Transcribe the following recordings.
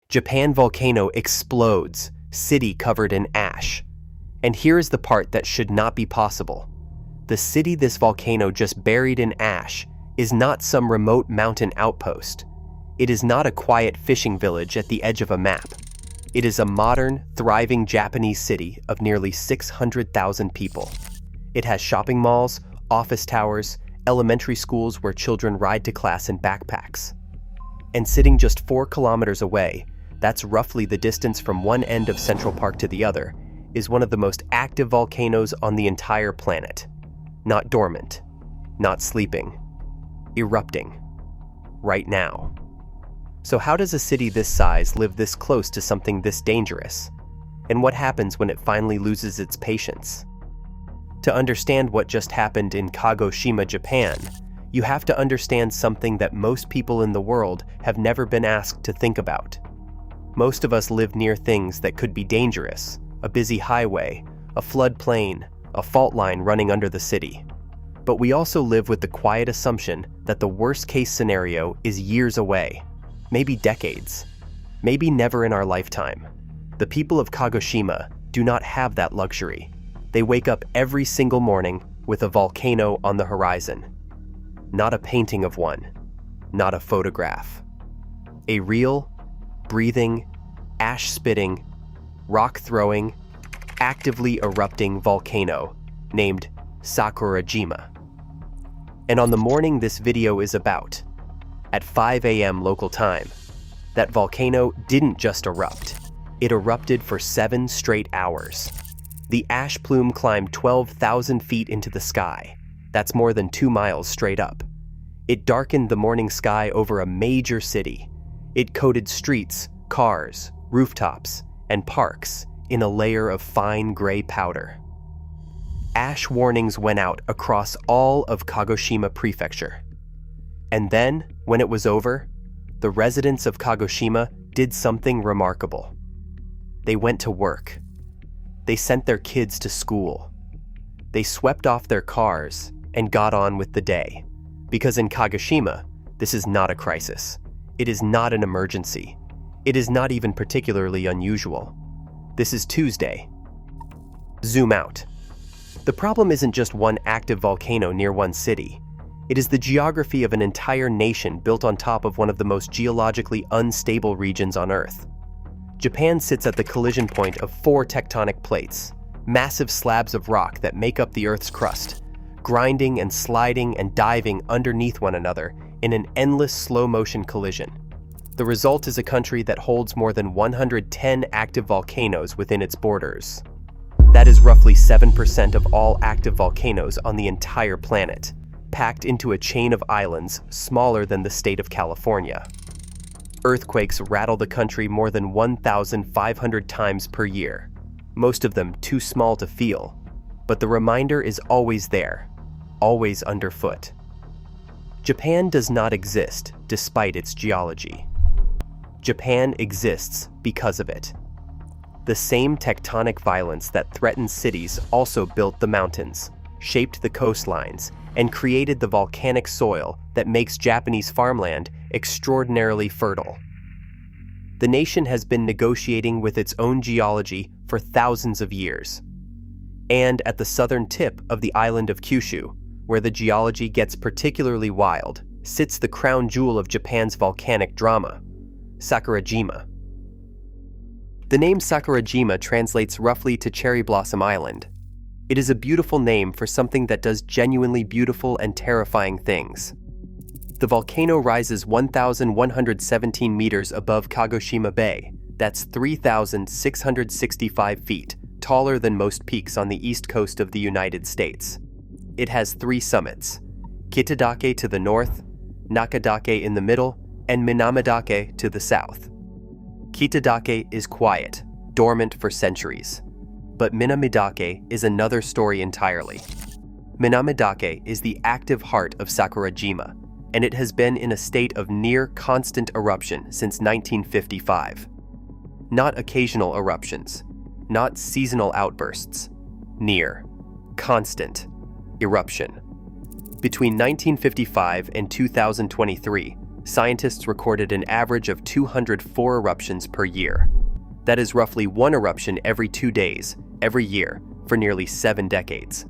Japan volcano explodes, city covered in ash. And here is the part that should not be possible. The city this volcano just buried in ash is not some remote mountain outpost. It is not a quiet fishing village at the edge of a map. It is a modern, thriving Japanese city of nearly 600,000 people. It has shopping malls, office towers, elementary schools where children ride to class in backpacks. And sitting just 4 kilometers away, that's roughly the distance from one end of Central Park to the other, is one of the most active volcanoes on the entire planet. Not dormant, not sleeping, erupting, right now. So how does a city this size live this close to something this dangerous? And what happens when it finally loses its patience? To understand what just happened in Kagoshima, Japan, you have to understand something that most people in the world have never been asked to think about. Most of us live near things that could be dangerous: a busy highway, a floodplain, a fault line running under the city. But we also live with the quiet assumption that the worst-case scenario is years away, maybe decades, maybe never in our lifetime. The people of Kagoshima do not have that luxury. They wake up every single morning with a volcano on the horizon. Not a painting of one, not a photograph. A real, breathing, ash-spitting, rock-throwing, actively erupting volcano named Sakurajima. And on the morning this video is about, at 5 a.m. local time, that volcano didn't just erupt. It erupted for 7 straight hours. The ash plume climbed 12,000 feet into the sky. That's more than 2 miles straight up. It darkened the morning sky over a major city. It coated streets, cars, rooftops, and parks in a layer of fine gray powder. Ash warnings went out across all of Kagoshima Prefecture. And then, when it was over, the residents of Kagoshima did something remarkable. They went to work. They sent their kids to school. They swept off their cars and got on with the day. Because in Kagoshima, this is not a crisis. It is not an emergency. It is not even particularly unusual. This is Tuesday. Zoom out. The problem isn't just one active volcano near one city. It is the geography of an entire nation built on top of one of the most geologically unstable regions on Earth. Japan sits at the collision point of 4 tectonic plates, massive slabs of rock that make up the Earth's crust, grinding and sliding and diving underneath one another in an endless slow-motion collision. The result is a country that holds more than 110 active volcanoes within its borders. That is roughly 7% of all active volcanoes on the entire planet, packed into a chain of islands smaller than the state of California. Earthquakes rattle the country more than 1,500 times per year, most of them too small to feel, but the reminder is always there, always underfoot. Japan does not exist despite its geology. Japan exists because of it. The same tectonic violence that threatens cities also built the mountains, shaped the coastlines, and created the volcanic soil that makes Japanese farmland extraordinarily fertile. The nation has been negotiating with its own geology for thousands of years. And at the southern tip of the island of Kyushu, where the geology gets particularly wild, sits the crown jewel of Japan's volcanic drama, Sakurajima. The name Sakurajima translates roughly to Cherry Blossom Island. It is a beautiful name for something that does genuinely beautiful and terrifying things. The volcano rises 1,117 meters above Kagoshima Bay. That's 3,665 feet, taller than most peaks on the east coast of the United States. It has 3 summits: Kitadake to the north, Nakadake in the middle, and Minamidake to the south. Kitadake is quiet, dormant for centuries. But Minamidake is another story entirely. Minamidake is the active heart of Sakurajima, and it has been in a state of near constant eruption since 1955. Not occasional eruptions, not seasonal outbursts. Near, constant eruption. Between 1955 and 2023, Scientists recorded an average of 204 eruptions per year. That is roughly one eruption every 2 days, every year, for nearly 7 decades.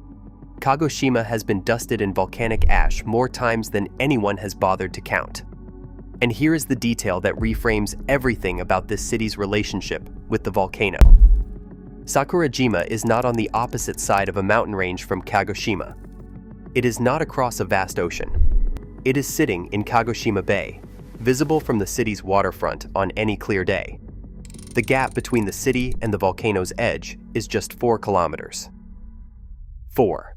Kagoshima has been dusted in volcanic ash more times than anyone has bothered to count. And here is the detail that reframes everything about this city's relationship with the volcano. Sakurajima is not on the opposite side of a mountain range from Kagoshima. It is not across a vast ocean. It is sitting in Kagoshima Bay, visible from the city's waterfront on any clear day. The gap between the city and the volcano's edge is just 4 kilometers. 4.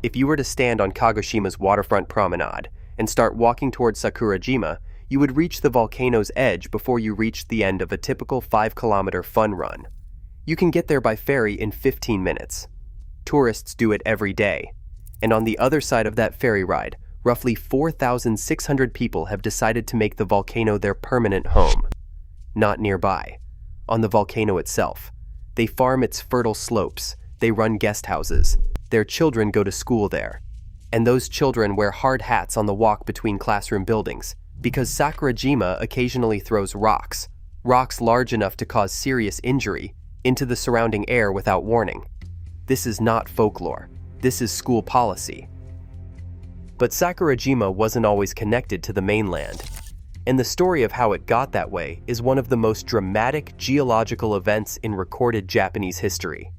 If you were to stand on Kagoshima's waterfront promenade and start walking towards Sakurajima, you would reach the volcano's edge before you reached the end of a typical 5-kilometer fun run. You can get there by ferry in 15 minutes. Tourists do it every day. And on the other side of that ferry ride, roughly 4,600 people have decided to make the volcano their permanent home. Not nearby. On the volcano itself. They farm its fertile slopes. They run guest houses. Their children go to school there. And those children wear hard hats on the walk between classroom buildings, because Sakurajima occasionally throws rocks large enough to cause serious injury, into the surrounding air without warning. This is not folklore. This is school policy. But Sakurajima wasn't always connected to the mainland, and the story of how it got that way is one of the most dramatic geological events in recorded Japanese history.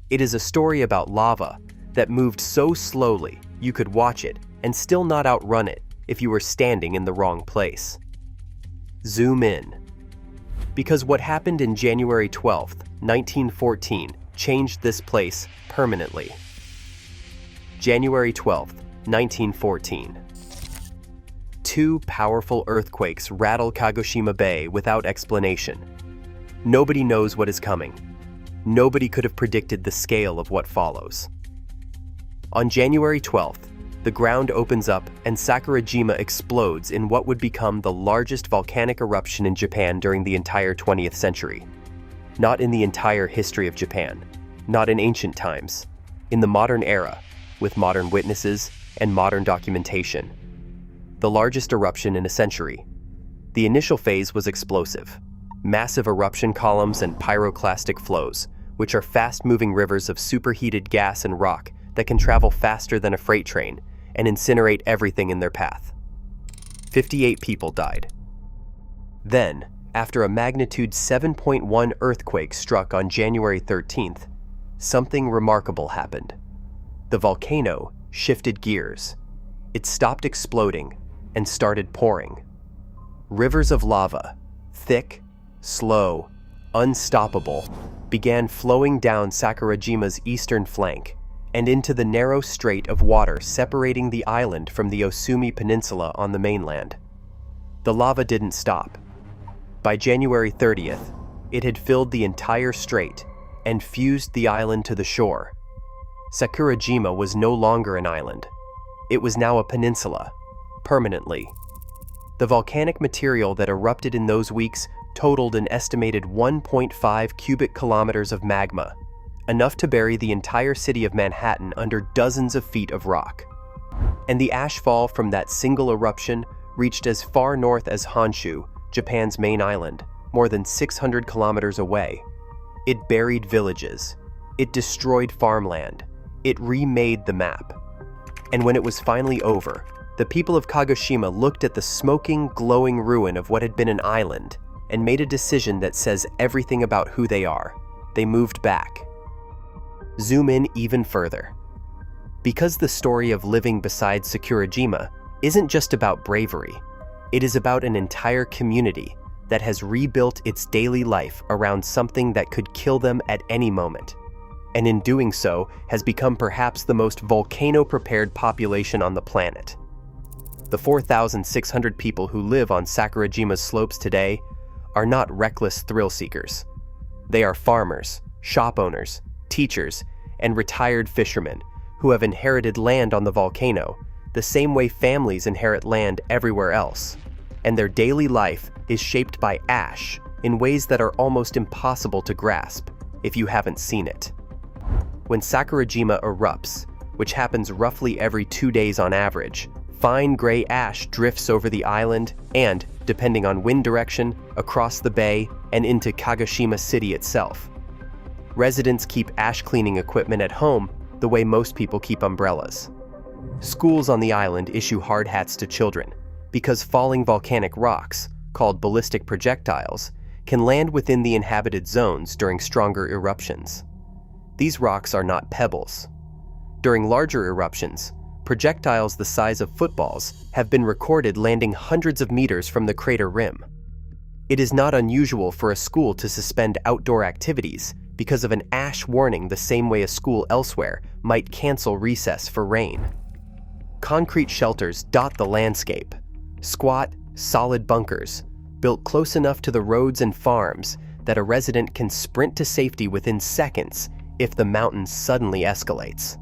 It is a story about lava that moved so slowly you could watch it and still not outrun it if you were standing in the wrong place. Zoom in. Because what happened in January 12, 1914, changed this place permanently. January 12, 1914. 2 powerful earthquakes rattle Kagoshima Bay without explanation. Nobody knows what is coming. Nobody could have predicted the scale of what follows. On January 12th, the ground opens up and Sakurajima explodes in what would become the largest volcanic eruption in Japan during the entire 20th century. Not in the entire history of Japan, not in ancient times, in the modern era, with modern witnesses and modern documentation. The largest eruption in a century. The initial phase was explosive. Massive eruption columns and pyroclastic flows, which are fast-moving rivers of superheated gas and rock that can travel faster than a freight train and incinerate everything in their path. 58 people died. Then, after a magnitude 7.1 earthquake struck on January 13th, something remarkable happened. The volcano shifted gears. It stopped exploding and started pouring. Rivers of lava, thick, slow, unstoppable, began flowing down Sakurajima's eastern flank and into the narrow strait of water separating the island from the Osumi Peninsula on the mainland. The lava didn't stop. By January 30th, it had filled the entire strait and fused the island to the shore. Sakurajima was no longer an island. It was now a peninsula, permanently. The volcanic material that erupted in those weeks totaled an estimated 1.5 cubic kilometers of magma, enough to bury the entire city of Manhattan under dozens of feet of rock. And the ashfall from that single eruption reached as far north as Honshu, Japan's main island, more than 600 kilometers away. It buried villages. It destroyed farmland. It remade the map. And when it was finally over, the people of Kagoshima looked at the smoking, glowing ruin of what had been an island and made a decision that says everything about who they are. They moved back. Zoom in even further. Because the story of living beside Sakurajima isn't just about bravery, it is about an entire community that has rebuilt its daily life around something that could kill them at any moment, and in doing so has become perhaps the most volcano-prepared population on the planet. The 4,600 people who live on Sakurajima's slopes today are not reckless thrill seekers. They are farmers, shop owners, teachers, and retired fishermen who have inherited land on the volcano the same way families inherit land everywhere else, and their daily life is shaped by ash in ways that are almost impossible to grasp if you haven't seen it. When Sakurajima erupts, which happens roughly every 2 days on average, Fine gray ash drifts over the island and, depending on wind direction, across the bay and into Kagoshima City itself. Residents keep ash cleaning equipment at home the way most people keep umbrellas. Schools on the island issue hard hats to children because falling volcanic rocks, called ballistic projectiles, can land within the inhabited zones during stronger eruptions. These rocks are not pebbles. During larger eruptions, projectiles the size of footballs have been recorded landing hundreds of meters from the crater rim. It is not unusual for a school to suspend outdoor activities because of an ash warning, the same way a school elsewhere might cancel recess for rain. Concrete shelters dot the landscape, squat, solid bunkers, built close enough to the roads and farms that a resident can sprint to safety within seconds if the mountain suddenly escalates.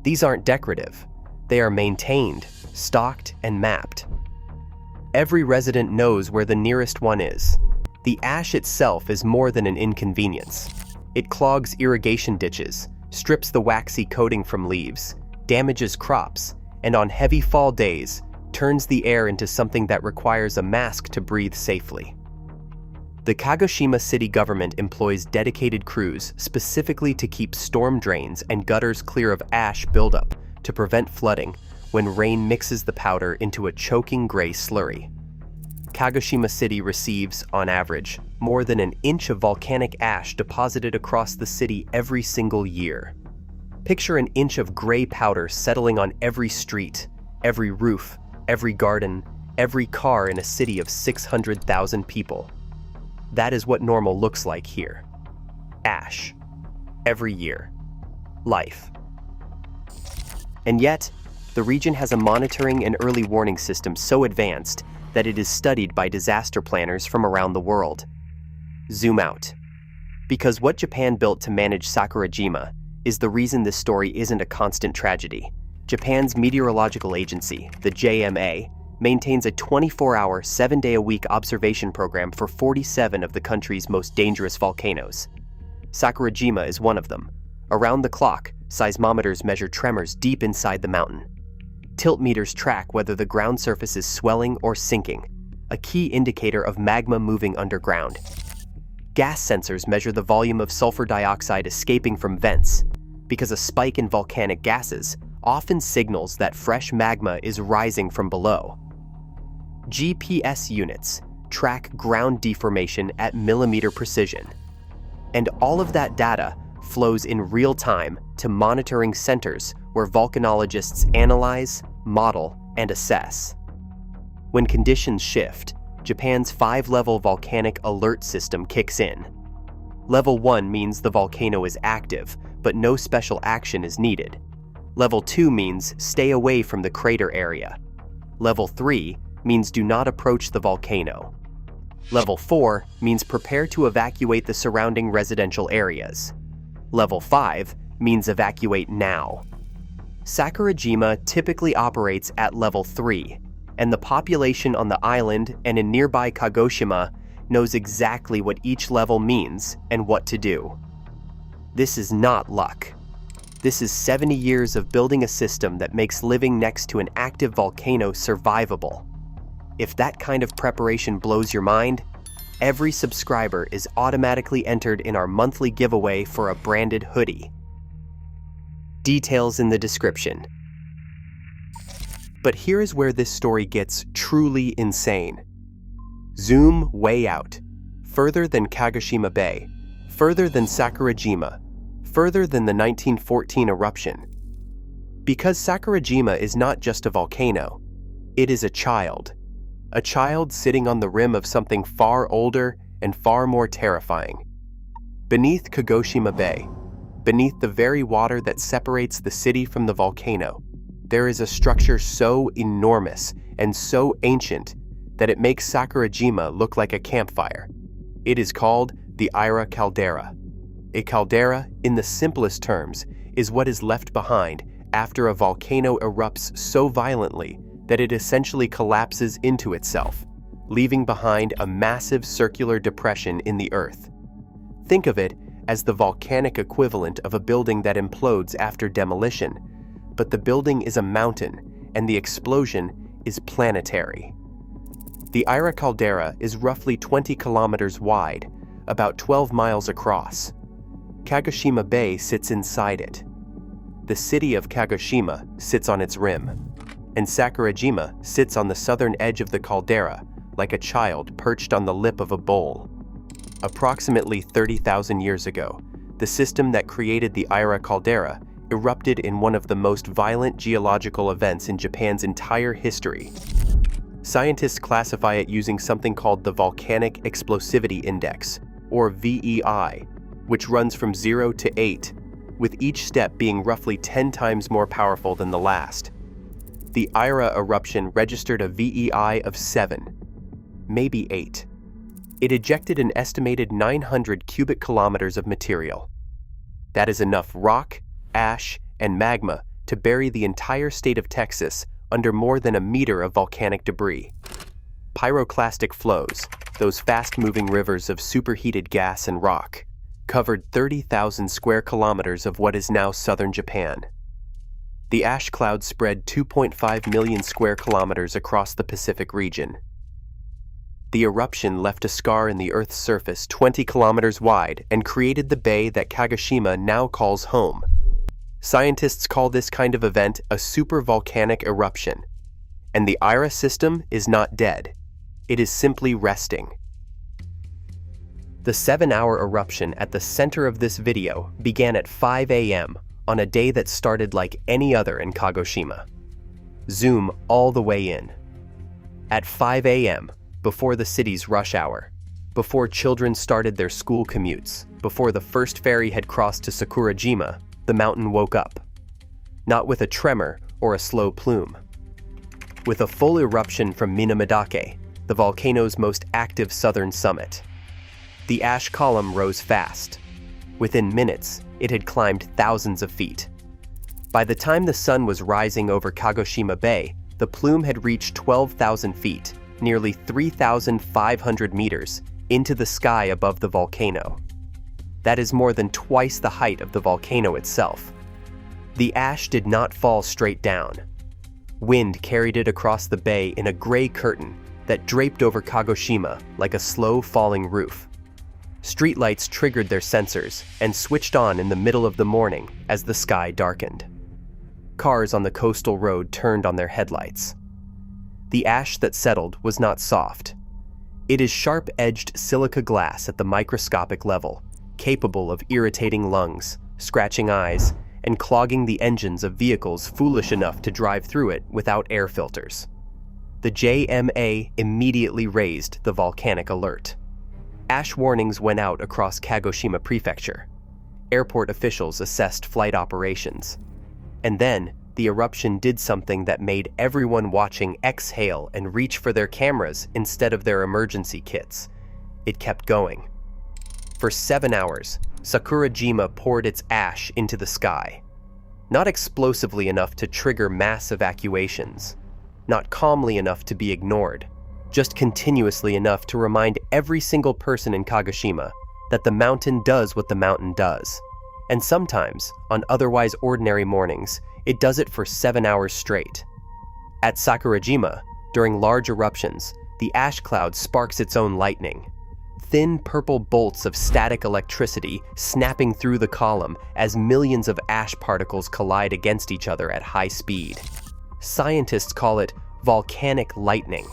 These aren't decorative. They are maintained, stocked, and mapped. Every resident knows where the nearest one is. The ash itself is more than an inconvenience. It clogs irrigation ditches, strips the waxy coating from leaves, damages crops, and on heavy fall days, turns the air into something that requires a mask to breathe safely. The Kagoshima city government employs dedicated crews specifically to keep storm drains and gutters clear of ash buildup to prevent flooding when rain mixes the powder into a choking gray slurry. Kagoshima City receives, on average, more than an inch of volcanic ash deposited across the city every single year. Picture an inch of gray powder settling on every street, every roof, every garden, every car in a city of 600,000 people. That is what normal looks like here. Ash. Every year. Life. And yet, the region has a monitoring and early warning system so advanced that it is studied by disaster planners from around the world. Zoom out. Because what Japan built to manage Sakurajima is the reason this story isn't a constant tragedy. Japan's meteorological agency, the JMA, maintains a 24-hour, 7-day-a-week observation program for 47 of the country's most dangerous volcanoes. Sakurajima is one of them. Around the clock, seismometers measure tremors deep inside the mountain. Tilt meters track whether the ground surface is swelling or sinking, a key indicator of magma moving underground. Gas sensors measure the volume of sulfur dioxide escaping from vents, because a spike in volcanic gases often signals that fresh magma is rising from below. GPS units track ground deformation at millimeter precision. And all of that data flows in real time to monitoring centers where volcanologists analyze, model, and assess. When conditions shift, Japan's 5-level volcanic alert system kicks in. Level 1 means the volcano is active, but no special action is needed. Level 2 means stay away from the crater area. Level 3 means do not approach the volcano. Level 4 means prepare to evacuate the surrounding residential areas. Level 5 means evacuate now. Sakurajima typically operates at Level 3, and the population on the island and in nearby Kagoshima knows exactly what each level means and what to do. This is not luck. This is 70 years of building a system that makes living next to an active volcano survivable. If that kind of preparation blows your mind, every subscriber is automatically entered in our monthly giveaway for a branded hoodie. Details in the description. But here is where this story gets truly insane. Zoom way out, further than Kagoshima Bay, further than Sakurajima, further than the 1914 eruption. Because Sakurajima is not just a volcano, it is a child sitting on the rim of something far older and far more terrifying. Beneath Kagoshima Bay, beneath the very water that separates the city from the volcano, there is a structure so enormous and so ancient that it makes Sakurajima look like a campfire. It is called the Ira caldera. A caldera, in the simplest terms, is what is left behind after a volcano erupts so violently that it essentially collapses into itself, leaving behind a massive circular depression in the earth. Think of it as the volcanic equivalent of a building that implodes after demolition, but the building is a mountain, and the explosion is planetary. The Ira caldera is roughly 20 kilometers wide, about 12 miles across. Kagoshima Bay sits inside it. The city of Kagoshima sits on its rim, and Sakurajima sits on the southern edge of the caldera like a child perched on the lip of a bowl. Approximately 30,000 years ago, the system that created the Ira caldera erupted in one of the most violent geological events in Japan's entire history. Scientists classify it using something called the Volcanic Explosivity Index, or VEI, which runs from 0 to 8, with each step being roughly 10 times more powerful than the last. The Ira eruption registered a VEI of 7, maybe 8. It ejected an estimated 900 cubic kilometers of material. That is enough rock, ash, and magma to bury the entire state of Texas under more than a meter of volcanic debris. Pyroclastic flows, those fast-moving rivers of superheated gas and rock, covered 30,000 square kilometers of what is now southern Japan. The ash cloud spread 2.5 million square kilometers across the Pacific region. The eruption left a scar in the Earth's surface 20 kilometers wide and created the bay that Kagoshima now calls home. Scientists call this kind of event a supervolcanic eruption. And the Ira system is not dead. It is simply resting. The 7-hour eruption at the center of this video began at 5 a.m. on a day that started like any other in Kagoshima. Zoom all the way in. At 5 a.m., before the city's rush hour, before children started their school commutes, before the first ferry had crossed to Sakurajima, the mountain woke up. Not with a tremor or a slow plume. With a full eruption from Minamadake, the volcano's most active southern summit. The ash column rose fast. Within minutes, it had climbed thousands of feet. By the time the sun was rising over Kagoshima Bay, the plume had reached 12,000 feet, nearly 3,500 meters, into the sky above the volcano. That is more than twice the height of the volcano itself. The ash did not fall straight down. Wind carried it across the bay in a gray curtain that draped over Kagoshima like a slow-falling roof. Streetlights triggered their sensors and switched on in the middle of the morning as the sky darkened. Cars on the coastal road turned on their headlights. The ash that settled was not soft. It is sharp-edged silica glass at the microscopic level, capable of irritating lungs, scratching eyes, and clogging the engines of vehicles foolish enough to drive through it without air filters. The JMA immediately raised the volcanic alert. Ash warnings went out across Kagoshima Prefecture. Airport officials assessed flight operations. And then, the eruption did something that made everyone watching exhale and reach for their cameras instead of their emergency kits. It kept going. For 7 hours, Sakurajima poured its ash into the sky. Not explosively enough to trigger mass evacuations. Not calmly enough to be ignored. Just continuously enough to remind every single person in Kagoshima that the mountain does what the mountain does. And sometimes, on otherwise ordinary mornings, it does it for 7 hours straight. At Sakurajima, during large eruptions, the ash cloud sparks its own lightning. Thin purple bolts of static electricity snapping through the column as millions of ash particles collide against each other at high speed. Scientists call it volcanic lightning.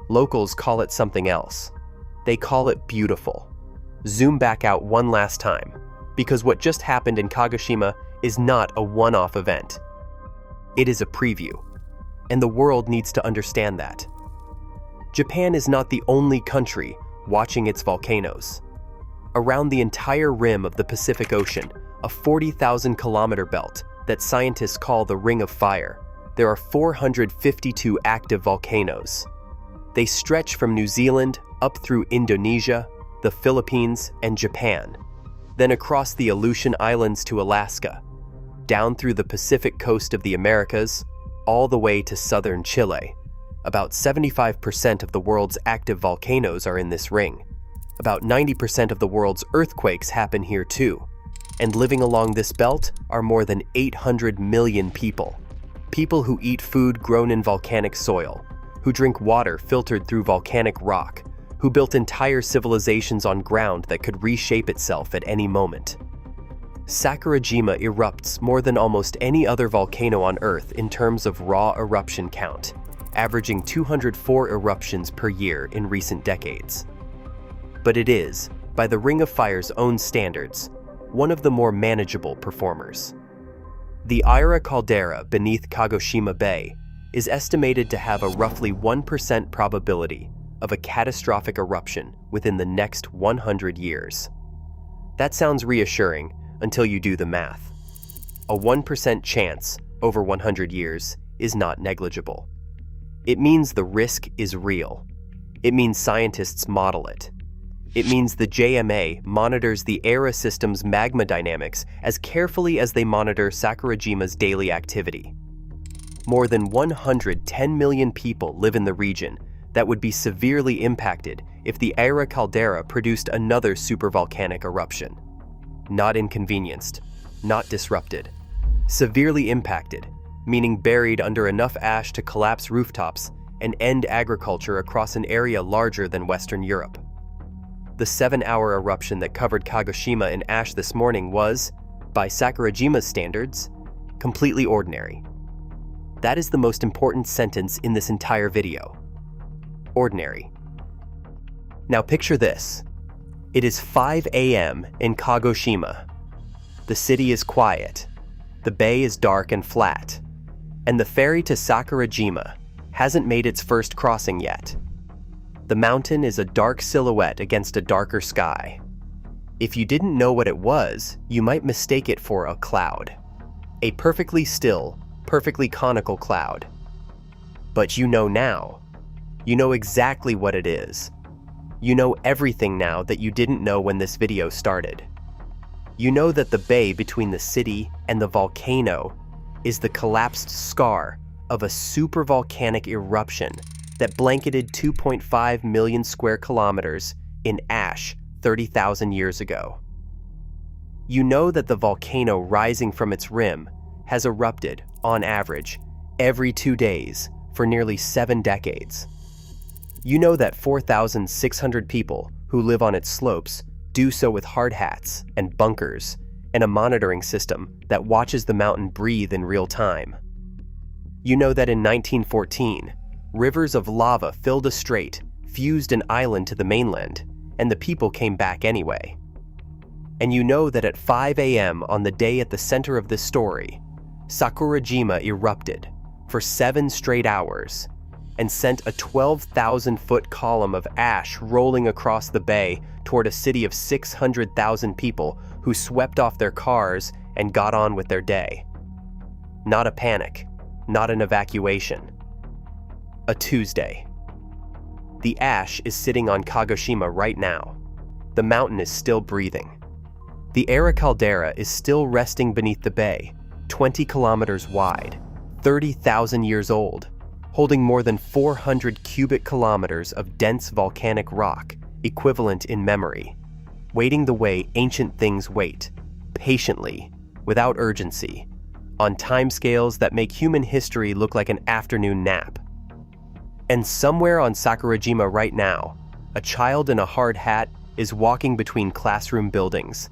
Locals call it something else. They call it beautiful. Zoom back out one last time, because what just happened in Kagoshima is not a one-off event. It is a preview, and the world needs to understand that. Japan is not the only country watching its volcanoes. Around the entire rim of the Pacific Ocean, a 40,000-kilometer belt that scientists call the Ring of Fire, there are 452 active volcanoes. They stretch from New Zealand up through Indonesia, the Philippines, and Japan, then across the Aleutian Islands to Alaska, down through the Pacific coast of the Americas, all the way to southern Chile. About 75% of the world's active volcanoes are in this ring. About 90% of the world's earthquakes happen here too. And living along this belt are more than 800 million people. People who eat food grown in volcanic soil, who drink water filtered through volcanic rock, who built entire civilizations on ground that could reshape itself at any moment. Sakurajima erupts more than almost any other volcano on Earth in terms of raw eruption count, averaging 204 eruptions per year in recent decades. But it is, by the Ring of Fire's own standards, one of the more manageable performers. The Aira caldera beneath Kagoshima Bay is estimated to have a roughly 1% probability of a catastrophic eruption within the next 100 years. That sounds reassuring until you do the math. A 1% chance over 100 years is not negligible. It means the risk is real. It means scientists model it. It means the JMA monitors the Aira system's magma dynamics as carefully as they monitor Sakurajima's daily activity. More than 110 million people live in the region that would be severely impacted if the Aira caldera produced another supervolcanic eruption. Not inconvenienced, not disrupted. Severely impacted, meaning buried under enough ash to collapse rooftops and end agriculture across an area larger than Western Europe. The 7-hour eruption that covered Kagoshima in ash this morning was, by Sakurajima's standards, completely ordinary. That is the most important sentence in this entire video. Ordinary. Now picture this. It is 5 a.m. in Kagoshima. The city is quiet. The bay is dark and flat. And the ferry to Sakurajima hasn't made its first crossing yet. The mountain is a dark silhouette against a darker sky. If you didn't know what it was, you might mistake it for a cloud. A perfectly still, perfectly conical cloud. But you know now. You know exactly what it is. You know everything now that you didn't know when this video started. You know that the bay between the city and the volcano is the collapsed scar of a supervolcanic eruption that blanketed 2.5 million square kilometers in ash 30,000 years ago. You know that the volcano rising from its rim has erupted, on average, every 2 days for nearly 7 decades. You know that 4,600 people who live on its slopes do so with hard hats and bunkers and a monitoring system that watches the mountain breathe in real time. You know that in 1914, rivers of lava filled a strait, fused an island to the mainland, and the people came back anyway. And you know that at 5 a.m. on the day at the center of this story, Sakurajima erupted for 7 straight hours and sent a 12,000-foot column of ash rolling across the bay toward a city of 600,000 people who swept off their cars and got on with their day. Not a panic, not an evacuation. A Tuesday. The ash is sitting on Kagoshima right now. The mountain is still breathing. The Aira caldera is still resting beneath the bay, 20 kilometers wide, 30,000 years old, holding more than 400 cubic kilometers of dense volcanic rock, equivalent in memory, waiting the way ancient things wait, patiently, without urgency, on timescales that make human history look like an afternoon nap. And somewhere on Sakurajima right now, a child in a hard hat is walking between classroom buildings,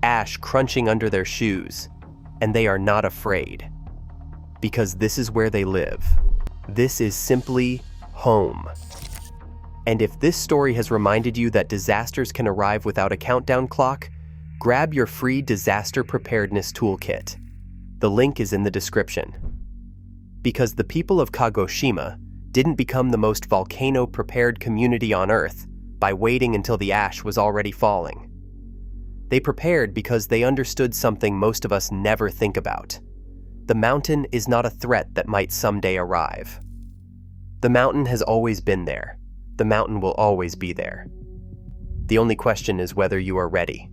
ash crunching under their shoes, and they are not afraid. Because this is where they live. This is simply home. And if this story has reminded you that disasters can arrive without a countdown clock, grab your free disaster preparedness toolkit. The link is in the description. Because the people of Kagoshima didn't become the most volcano-prepared community on Earth by waiting until the ash was already falling. They prepared because they understood something most of us never think about. The mountain is not a threat that might someday arrive. The mountain has always been there. The mountain will always be there. The only question is whether you are ready.